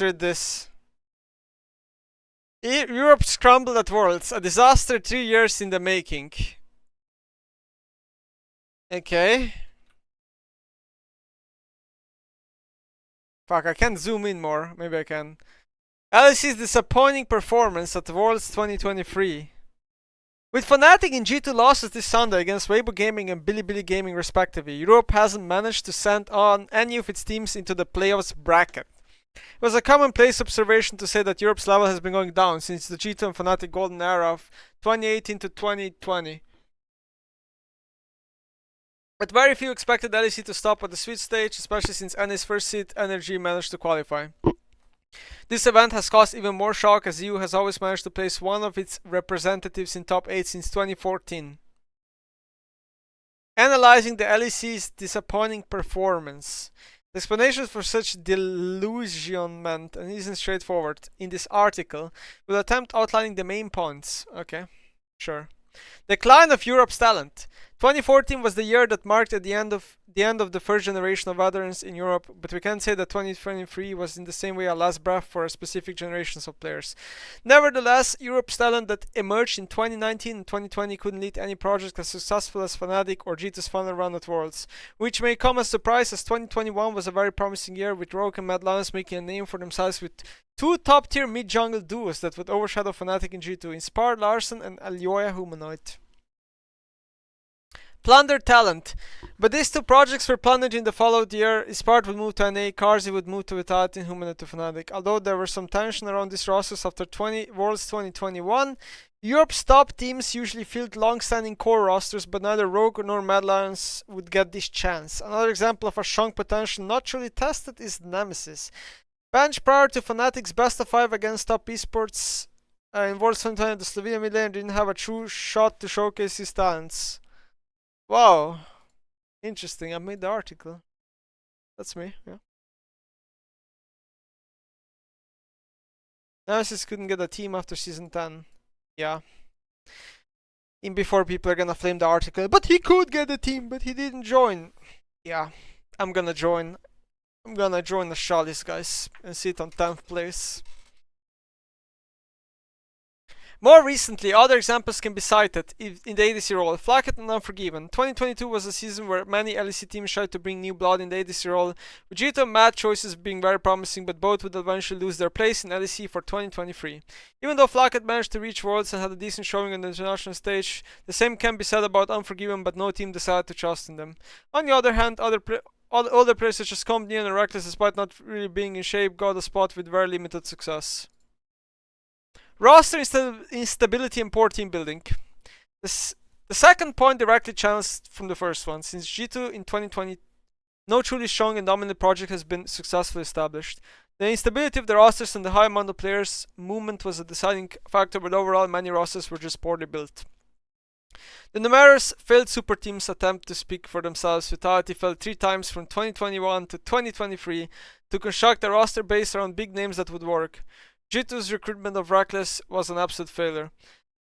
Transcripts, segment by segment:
Let's read this. Europe scrambled at Worlds. A disaster 3 years in the making. Okay. Fuck, I can't zoom in more. Maybe I can. LEC's disappointing performance at Worlds 2023. With Fnatic and G2 losses this Sunday against Weibo Gaming and Bilibili Gaming respectively, Europe hasn't managed to send on any of its teams into the playoffs bracket. It was a commonplace observation to say that Europe's level has been going down since the G2 and Fnatic golden era of 2018 to 2020. But very few expected LEC to stop at the sweet stage, especially since NA's first seed Energy managed to qualify. This event has caused even more shock as EU has always managed to place one of its representatives in top 8 since 2014. Analyzing the LEC's disappointing performance. The explanation for such delusionment isn't straightforward. In this article, we'll attempt outlining the main points. Okay, sure. Decline of Europe's talent. 2014 was the year that marked the end of the first generation of veterans in Europe, but we can't say that 2023 was in the same way a last breath for a specific generations of players. Nevertheless, Europe's talent that emerged in 2019 and 2020 couldn't lead any project as successful as Fnatic or G2's final run at Worlds, which may come as a surprise as 2021 was a very promising year with Rogue and Mad Lions making a name for themselves with two top-tier mid-jungle duos that would overshadow Fnatic and G2, Inspired Larsen and Alioya Humanoid. Plundered talent. But these two projects were plundered in the following year. Inspired would move to NA, Carzzy would move to Vitality, and Humanoid to Fnatic. Although there was some tension around these rosters after Worlds 2021, Europe's top teams usually filled long-standing core rosters, but neither Rogue nor Mad Lions would get this chance. Another example of a strong potential not truly tested is Nemesis. Bench prior to Fnatic's best of 5 against top esports in Worlds 2020, the Slovenian mid laner didn't have a true shot to showcase his talents. Wow. Interesting. I made the article. That's me, yeah. Nemesis couldn't get a team after season 10. Yeah. In before people are gonna flame the article. But he could get a team, but he didn't join. Yeah. I'm gonna join. I'm gonna join the Chalice, guys, and sit on 10th place. More recently, other examples can be cited in the ADC role. Flacket and Unforgiven. 2022 was a season where many LEC teams tried to bring new blood in the ADC role, with G2 and Mad choices being very promising, but both would eventually lose their place in LEC for 2023. Even though Flacket managed to reach Worlds and had a decent showing on the international stage, the same can be said about Unforgiven, but no team decided to trust in them. On the other hand, other players such as Company and Reckless, despite not really being in shape, got a spot with very limited success. Roster instability and poor team building. The second point directly channels from the first one. Since G2 in 2020, no truly strong and dominant project has been successfully established. The instability of the rosters and the high amount of players movement was a deciding factor, but overall many rosters were just poorly built. The numerous failed super teams attempt to speak for themselves. Vitality failed 3 times from 2021 to 2023 to construct a roster based around big names that would work. G2's recruitment of Reckless was an absolute failure.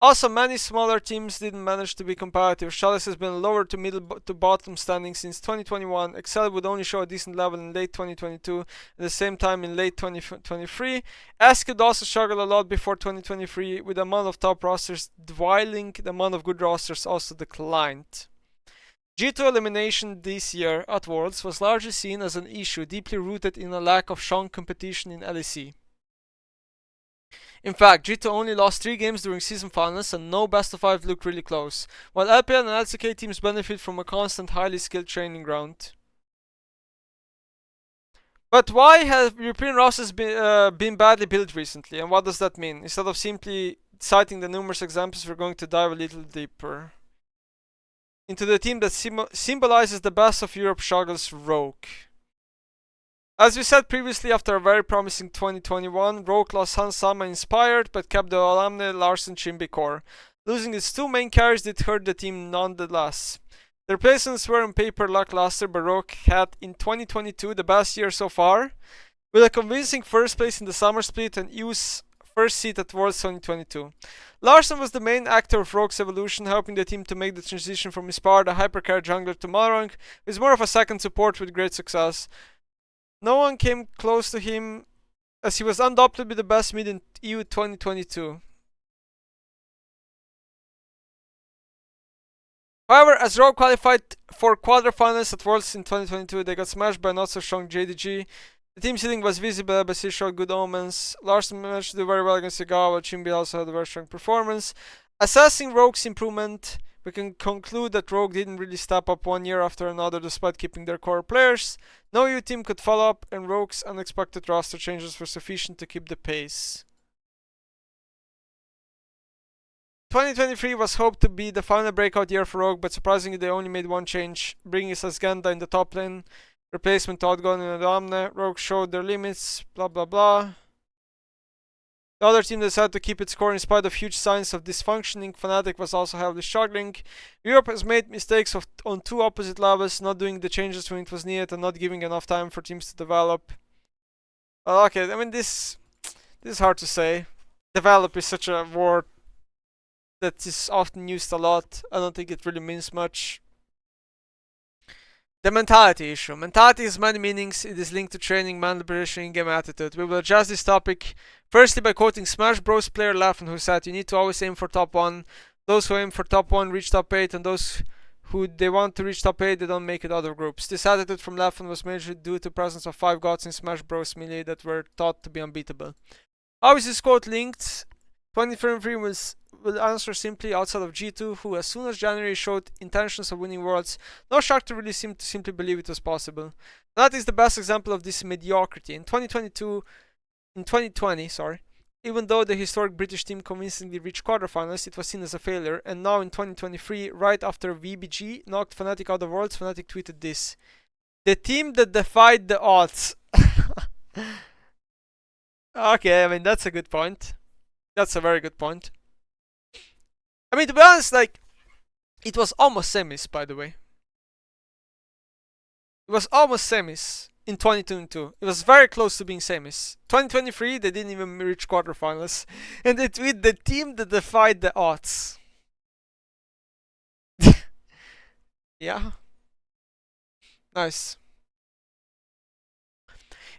Also, many smaller teams didn't manage to be competitive. Chalice has been lower to middle to bottom standing since 2021. Excel would only show a decent level in late 2022, at the same time in late 2023. S could also struggle a lot before 2023, with the amount of top rosters dwindling, the amount of good rosters also declined. G2 elimination this year at Worlds was largely seen as an issue deeply rooted in a lack of strong competition in LEC. In fact, G2 only lost 3 games during season finals and no best of 5 looked really close, while LPL and LCK teams benefit from a constant highly skilled training ground. But why have European rosters been badly built recently, and what does that mean? Instead of simply citing the numerous examples, we're going to dive a little deeper into the team that symbolizes the best of Europe struggles, Rogue. As we said previously, after a very promising 2021, Rogue lost Hansama Inspired, but kept the alumni Larsen Chimbi core. Losing its 2 main carries did hurt the team nonetheless. The replacements were on paper lackluster, but Rogue had in 2022 the best year so far, with a convincing first place in the summer split and EU's first seat at Worlds 2022. Larsen was the main actor of Rog's Evolution, helping the team to make the transition from Inspired, a hypercarry jungler, to Malrang, who is more of a second support with great success. No one came close to him as he was undoubtedly the best mid in EU 2022. However, as Rog qualified for quarterfinals at Worlds in 2022, they got smashed by not so strong JDG. The team seeding was visible, but still showed good omens. Larson managed to do very well against Yagawa, while Chimbi also had a very strong performance. Assessing Rogue's improvement, we can conclude that Rogue didn't really step up one year after another despite keeping their core players. No EU team could follow up, and Rogue's unexpected roster changes were sufficient to keep the pace. 2023 was hoped to be the final breakout year for Rogue, but surprisingly they only made one change, bringing Sasgenda in the top lane, replacement to Outgun and Adamne. Rogue showed their limits, blah blah blah. The other team decided to keep its core in spite of huge signs of dysfunctioning. Fnatic was also heavily struggling. Europe has made mistakes on two opposite levels, not doing the changes when it was needed and not giving enough time for teams to develop. Okay, I mean this is hard to say. Develop is such a word that is often used a lot. I don't think it really means much. The mentality issue. Mentality has many meanings. It is linked to training, mental preparation, in-game attitude. We will address this topic firstly by quoting Smash Bros player Laffin, who said, "You need to always aim for top 1. Those who aim for top 1 reach top 8, and those who they want to reach top 8, they don't make it out of groups." This attitude from Laffin was majorly due to the presence of 5 gods in Smash Bros Melee that were thought to be unbeatable. How is this quote linked? 2023 will answer simply outside of G2, who as soon as January showed intentions of winning Worlds, no shock to really seem to simply believe it was possible. That is the best example of this mediocrity. In 2020, even though the historic British team convincingly reached quarterfinals, it was seen as a failure, and now in 2023, right after VBG knocked Fnatic out of Worlds, Fnatic tweeted this: "The team that defied the odds." Okay, I mean, that's a good point. That's a very good point. I mean, to be honest, like, it was almost semis, by the way. It was almost semis in 2022. It was very close to being semis. 2023, they didn't even reach quarterfinals. And they tweet the team that defied the odds. Yeah. Nice.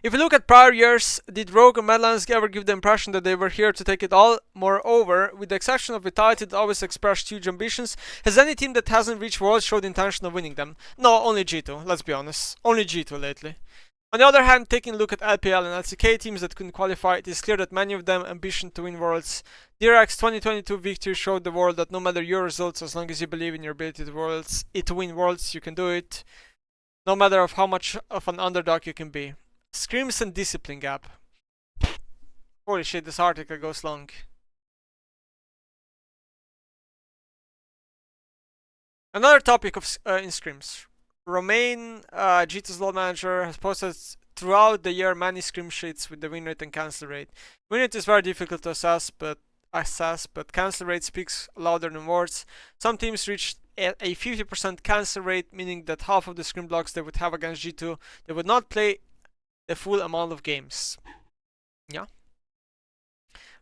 If you look at prior years, did Rogue and Madlands ever give the impression that they were here to take it all? Moreover, with the exception of Vitality that always expressed huge ambitions, has any team that hasn't reached Worlds showed the intention of winning them? No, only G2, let's be honest. Only G2 lately. On the other hand, taking a look at LPL and LCK teams that couldn't qualify, it is clear that many of them ambition to win Worlds. DRX 2022 victory showed the world that no matter your results, as long as you believe in your ability to win Worlds, you can do it. No matter of how much of an underdog you can be. Scrims and discipline gap. Holy shit, this article goes long. Another topic of in scrims. Romain, G2's load manager, has posted throughout the year many scrim sheets with the win rate and cancel rate. Win rate is very difficult to assess, but cancel rate speaks louder than words. Some teams reached a 50% cancel rate, meaning that half of the scrim blocks they would have against G2, they would not play the full amount of games. Yeah.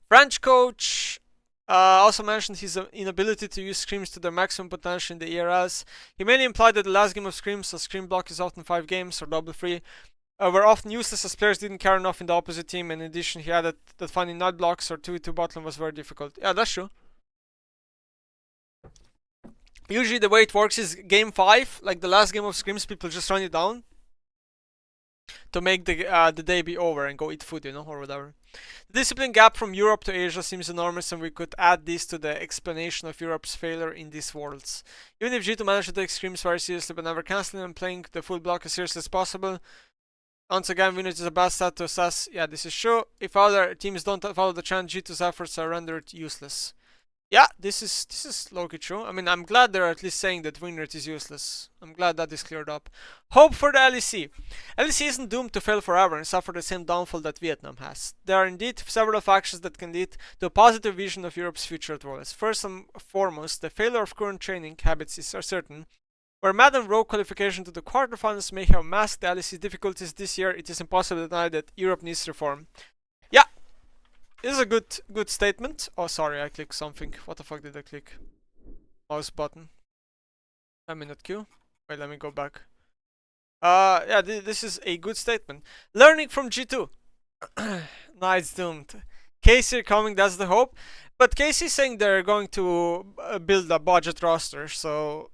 French coach also mentioned his inability to use scrims to their maximum potential in the ERLs. He mainly implied that the last game of scrims, a scrim block is often 5 games or double free, were often useless as players didn't care enough in the opposite team. In addition, he added that finding night blocks or 2v2 bottom was very difficult. Yeah, that's true. Usually the way it works is game 5, like the last game of scrims, people just run it down to make the day be over and go eat food, or whatever. The discipline gap from Europe to Asia seems enormous, and we could add this to the explanation of Europe's failure in these worlds. Even if G2 managed to take scrims very seriously but never cancelling and playing the full block as seriously as possible, once again, win rate is a bad stat to assess. Yeah, this is true. If other teams don't follow the trend, G2's efforts are rendered useless. Yeah, this is low-key true. I mean, I'm glad they're at least saying that win rate is useless. I'm glad that is cleared up. Hope for the LEC. LEC isn't doomed to fail forever and suffer the same downfall that Vietnam has. There are indeed several factors that can lead to a positive vision of Europe's future at Worlds. First and foremost, the failure of current training habits is certain. Where Mad and Rogue qualification to the quarterfinals may have masked the LEC's difficulties this year, it is impossible to deny that Europe needs reform. Yeah. This is a good statement. Oh, sorry, I clicked something. What the fuck did I click? Mouse button. I'm in that queue. Wait, let me go back. Yeah, this is a good statement. Learning from G2. Nah, it's doomed. KC coming, that's the hope. But KC saying they're going to build a budget roster, so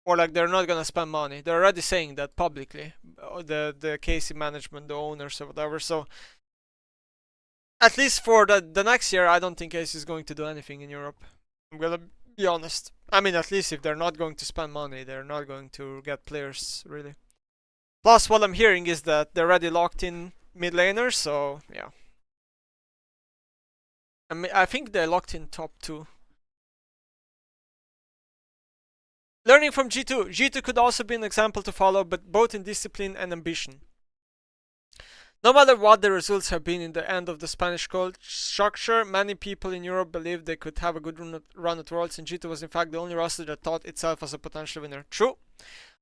or like they're not gonna spend money. They're already saying that publicly. The KC management, the owners or whatever. So at least for the next year, I don't think KC is going to do anything in Europe. I'm gonna be honest. I mean, at least if they're not going to spend money, they're not going to get players really. Plus, what I'm hearing is that they're already locked in mid laners, so yeah. I think they locked in top 2. Learning from G2. G2 could also be an example to follow, but both in discipline and ambition. No matter what the results have been in the end of the Spanish coach structure, many people in Europe believed they could have a good run at Worlds, and G2 was in fact the only roster that thought itself as a potential winner. True.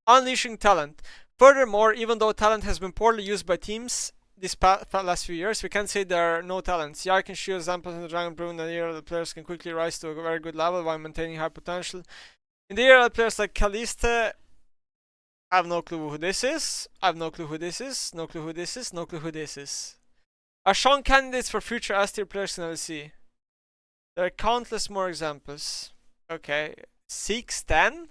Unleashing talent. Furthermore, even though talent has been poorly used by teams this last few years, we can't say there are no talents. Yeah, I can show examples in the Dragon Brew in the era that players can quickly rise to a very good level while maintaining high potential. In the era, players like Kalista, I have no clue who this is. I have no clue who this is. No clue who this is. No clue who this is. Are strong candidates for future S-tier players in LEC. There are countless more examples. Okay. 610?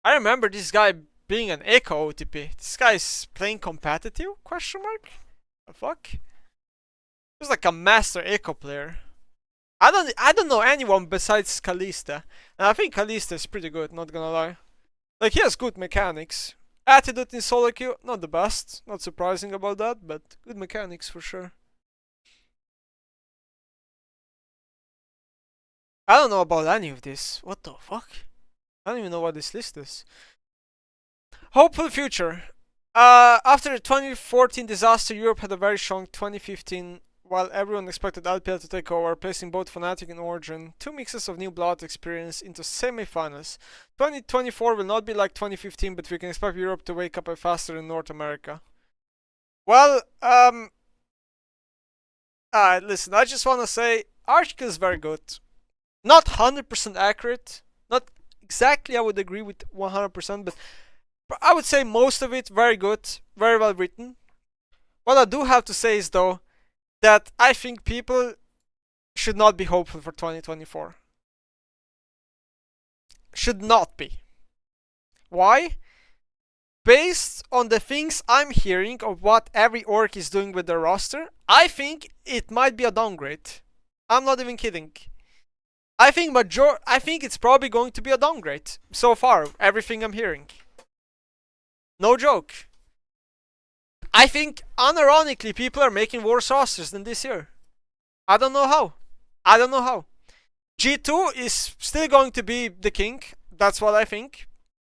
I remember this guy being an Echo OTP. This guy is playing competitive? Question mark? The fuck? He was like a master Echo player. I don't know anyone besides Kalista. And I think Kalista is pretty good, not gonna lie. Like, he has good mechanics. Attitude in solo queue, not the best. Not surprising about that, but good mechanics for sure. I don't know about any of this. What the fuck? I don't even know what this list is. Hopeful future. After the 2014 disaster, Europe had a very strong 2015, while everyone expected LPL to take over, placing both Fnatic and Origin, 2 mixes of new blood experience, into semi-finals. 2024 will not be like 2015, but we can expect Europe to wake up faster in North America. Well, listen, I just want to say, Archkill is very good. Not 100% accurate. Not exactly I would agree with 100%, but I would say most of it very good, very well written. What I do have to say is, though, that I think people should not be hopeful for 2024. Should not be. Why? Based on the things I'm hearing of what every org is doing with their roster, I think it might be a downgrade. I'm not even kidding. I think it's probably going to be a downgrade. So far, everything I'm hearing. No joke. I think, unironically, people are making worse rosters than this year. I don't know how. I don't know how. G2 is still going to be the king. That's what I think.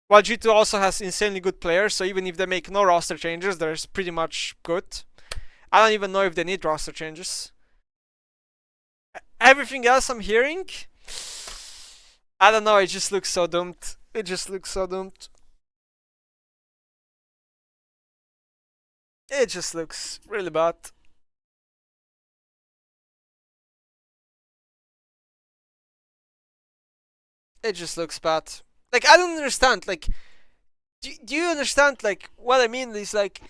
While G2 also has insanely good players, so even if they make no roster changes, they're pretty much good. I don't even know if they need roster changes. Everything else I'm hearing, I don't know, it just looks so doomed. It just looks so doomed. It just looks really bad. It just looks bad. Like, I don't understand. Like, do you understand, like, what I mean is, like,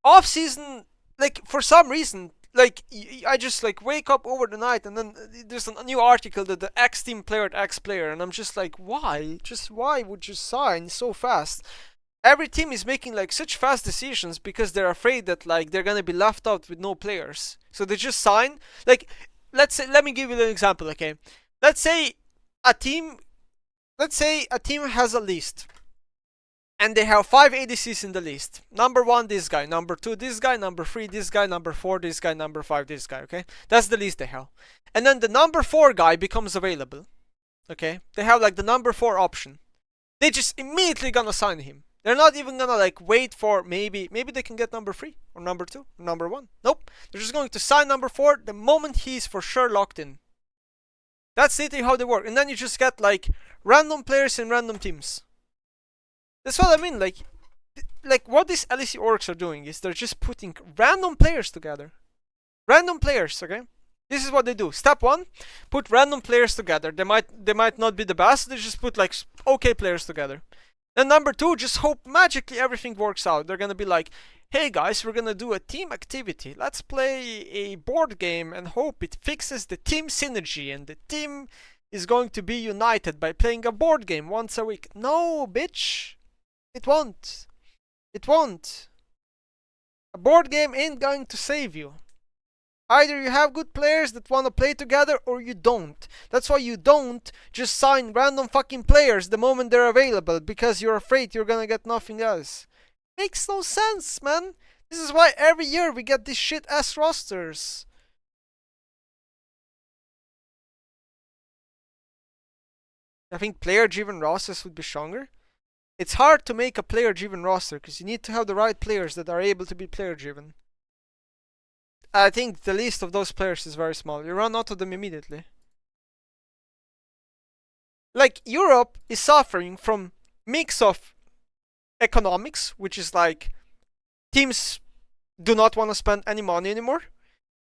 off-season, like, for some reason, like, I just, like, wake up over the night and then there's a new article that the X team player at X player, and I'm just like, why? Just why would you sign so fast? Every team is making, like, such fast decisions because they're afraid that, like, they're gonna be left out with no players. So they just sign. Like, let me give you an example, okay? Let's say a team has a list. And they have 5 ADCs in the list. Number 1, this guy. Number 2, this guy. Number 3, this guy. Number 4, this guy. Number 5, this guy, okay? That's the list they have. And then the number 4 guy becomes available. Okay? They have, like, the number 4 option. They just immediately gonna sign him. They're not even gonna, like, wait for maybe they can get number 3 or number 2 or number 1. Nope. They're just going to sign number 4 the moment he's for sure locked in. That's literally how they work. And then you just get, like, random players in random teams. That's what I mean. Like what these LEC orgs are doing is they're just putting random players together. Random players, okay? This is what they do. Step 1, put random players together. They might not be the best. They just put, like, okay players together. Then number 2, just hope magically everything works out. They're gonna be like, hey guys, we're gonna do a team activity. Let's play a board game and hope it fixes the team synergy and the team is going to be united by playing a board game once a week. No, bitch. It won't. It won't. A board game ain't going to save you. Either you have good players that want to play together or you don't. That's why you don't just sign random fucking players the moment they're available because you're afraid you're gonna get nothing else. Makes no sense, man. This is why every year we get these shit ass rosters. I think player driven rosters would be stronger. It's hard to make a player driven roster because you need to have the right players that are able to be player driven. I think the list of those players is very small. You run out of them immediately. Like, Europe is suffering from mix of economics, which is like teams do not want to spend any money anymore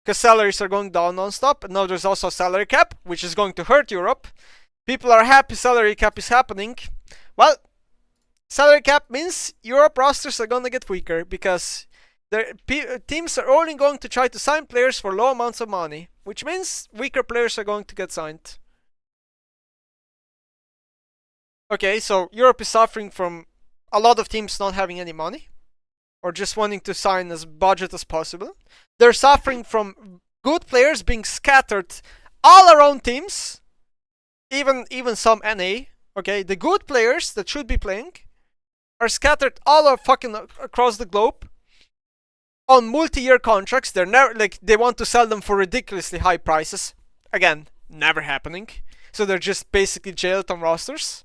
because salaries are going down non-stop. And now there's also a salary cap, which is going to hurt Europe. People are happy salary cap is happening. Well, salary cap means Europe rosters are gonna get weaker because teams are only going to try to sign players for low amounts of money, which means weaker players are going to get signed. Okay, so Europe is suffering from a lot of teams not having any money or just wanting to sign as budget as possible. They're suffering from good players being scattered all around teams, even some NA. Okay, the good players that should be playing are scattered all fucking across the globe on multi-year contracts. They're never like they want to sell them for ridiculously high prices. Again, never happening. So they're just basically jailed on rosters.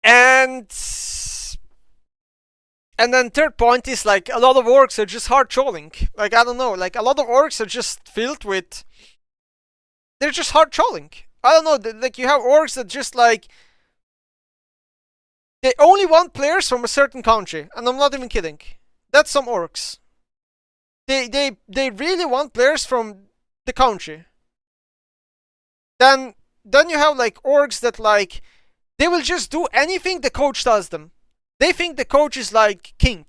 And then third point is like a lot of orgs are just hard trolling. Like I don't know, like a lot of orgs are just filled with. They're just hard trolling. I don't know, like you have orgs that just like they only want players from a certain country, and I'm not even kidding. That's some orcs. They really want players from the country. Then you have like orgs that like they will just do anything the coach tells them. They think the coach is like king.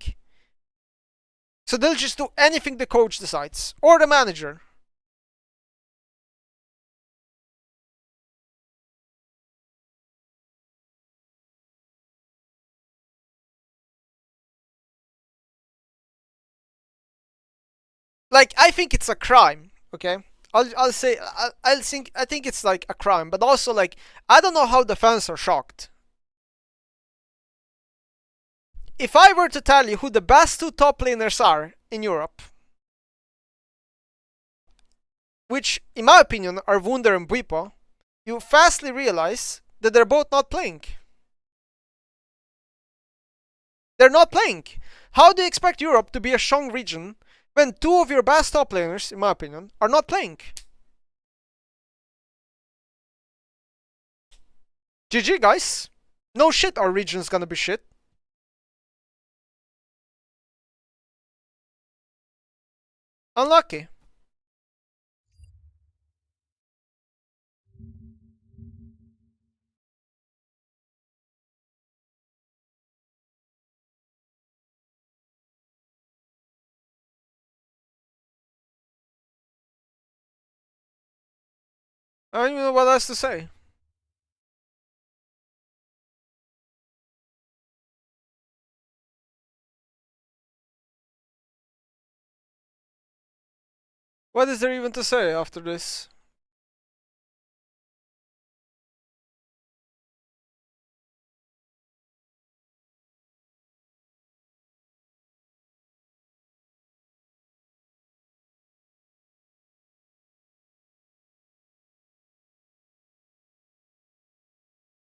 So they'll just do anything the coach decides or the manager. Like I think it's a crime, okay? I think it's like a crime, but also like I don't know how the fans are shocked. If I were to tell you who the best two top laners are in Europe, which in my opinion are Wunder and Bwipo, you fastly realize that they're both not playing. They're not playing. How do you expect Europe to be a strong region when two of your best top laners, in my opinion, are not playing? GG, guys. No shit, our region's gonna be shit. Unlucky. I don't even know what else to say. What is there even to say after this?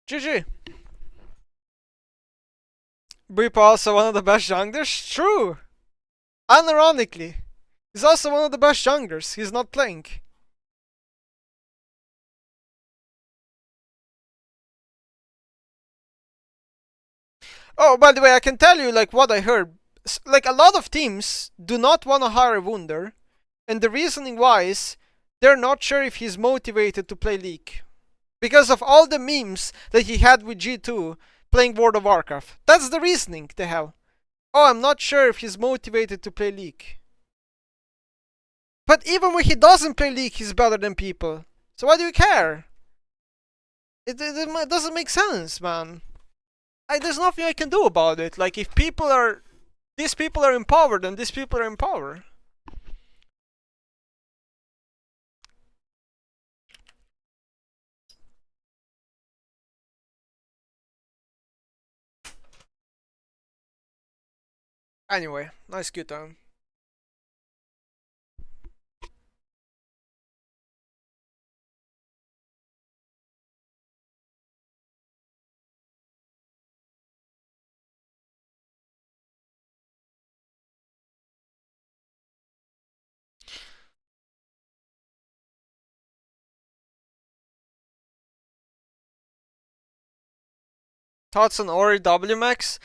GG. Bwipo also one of the best junglers? True! Unironically. He's also one of the best junglers. He's not playing. Oh, by the way, I can tell you like what I heard. Like a lot of teams do not want to hire Wunder, and the reasoning why is they're not sure if he's motivated to play LEC. Because of all the memes that he had with G2, playing World of Warcraft. That's the reasoning they have. Oh, I'm not sure if he's motivated to play League. But even when he doesn't play League, he's better than people. So why do you care? It doesn't make sense, man. There's nothing I can do about it. Like, if these people are in power, then these people are in power. Anyway, nice Q-turn. Thoughts on Ori WMAX?